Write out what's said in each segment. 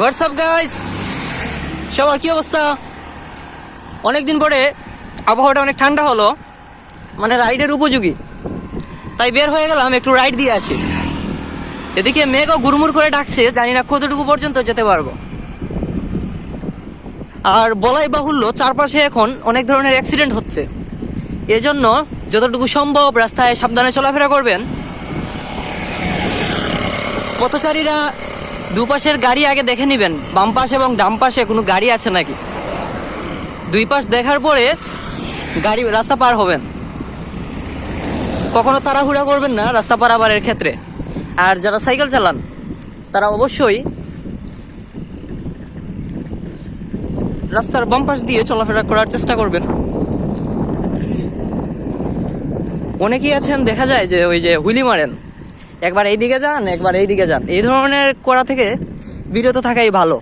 WhatsApp guys, সবার কি অবস্থা? অনেকদিন পরে আবহাওয়াটা অনেক ঠান্ডা হলো, মানে রাইডের উপযোগী। তাই বের হয়ে গেলাম একটু রাইড দিয়ে আসি। এদিকে মেঘও গুড়মুড় করে ডাকছে, জানি না কতটুকু পর্যন্ত যেতে পারবো। আর বলাই বাহুল্য, চারপাশে এখন অনেক ধরনের অ্যাক্সিডেন্ট হচ্ছে। এজন্য যতটুকু সম্ভব রাস্তায় সাবধানে চলাফেরা করবেন। পথচারীরা দুপাশের গাড়ি আগে দেখে নেবেন, বাম পাশে এবং ডাম পাশে কোনো গাড়ি আছে নাকি। দুই পাশ দেখার পরে গাড়ি রাস্তা পার হবেন। কখনো তাড়াহুড়া করবেন না রাস্তা পারাপারের ক্ষেত্রে। আর যারা সাইকেল চালান তারা অবশ্যই রাস্তার বাম পাশ দিয়ে চলাফেরা করার চেষ্টা করবেন। অনেকেই আছেন দেখা যায় যে ওই যে হুইলি মারেন, একবার এই দিকে যান একবার এই দিকে যান। এই ধরনের করা থেকে বিরত থাকাই ভালো।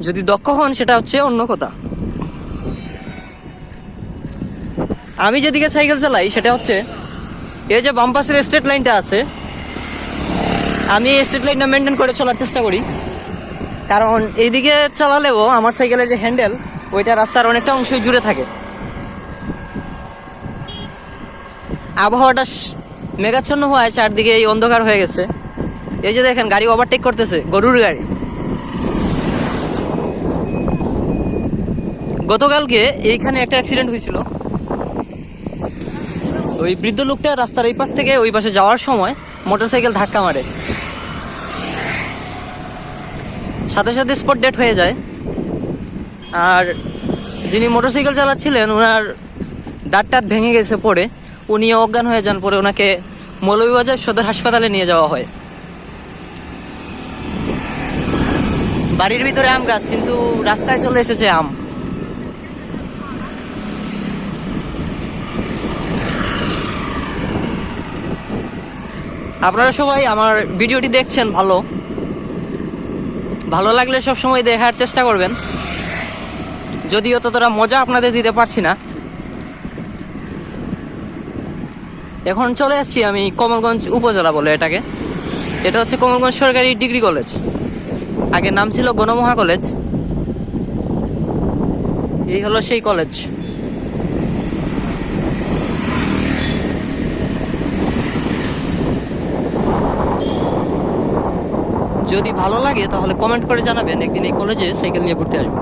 যদি দক্ষ হন সেটা হচ্ছে অন্য কথা। আমি যেদিকে সাইকেল চালাই সেটা হচ্ছে এই যে বাম পাশের স্ট্রেট লাইনটা আছে, আমি এই স্ট্রেট লাইনটা মেনটেন করে চলার চেষ্টা করি। কারণ এইদিকে চালালেও আমার সাইকেলের যে হ্যান্ডেল ওইটা রাস্তার অনেকটা অংশই জুড়ে থাকে। আবহাওয়াটা মেঘাচ্ছন্ন হওয়ায় চারদিকে এই অন্ধকার হয়ে গেছে। এই যে দেখেন গাড়ি ওভারটেক করতেছে, গরুর গাড়ি। গতকালকে এইখানে একটা অ্যাক্সিডেন্ট হয়েছিল। ওই বৃদ্ধ লোকটা রাস্তার এই পাশ থেকে ওই পাশে যাওয়ার সময় মোটরসাইকেল ধাক্কা মারে, সাথে সাথে স্পট ডেড হয়ে যায়। আর যিনি মোটরসাইকেল চালাচ্ছিলেন ওনার দাঁত ভেঙে গেছে পড়ে, উনিও অজ্ঞান হয়ে যান। পরে ওনাকে মৌলভীবাজার সদর হাসপাতালে নিয়ে যাওয়া হয়। বাড়ির ভিতরে আম গাছ, কিন্তু রাস্তায় চলে এসেছে আম। আপনারা সবাই আমার ভিডিওটি দেখছেন, ভালো লাগলে সব সময় দেখার চেষ্টা করবেন। যদিও ততটা মজা আপনাদের দিতে পারছি না। এখন চলে আসছি আমি কমলগঞ্জ উপজেলা বলে এটাকে। এটা হচ্ছে কমলগঞ্জ সরকারি ডিগ্রি কলেজ, আগে নাম ছিল গণমহা কলেজ। এই হলো সেই কলেজ। যদি ভালো লাগে তাহলে কমেন্ট করে জানাবেন, একদিন এই কলেজে সাইকেল নিয়ে ঘুরতে আসবো।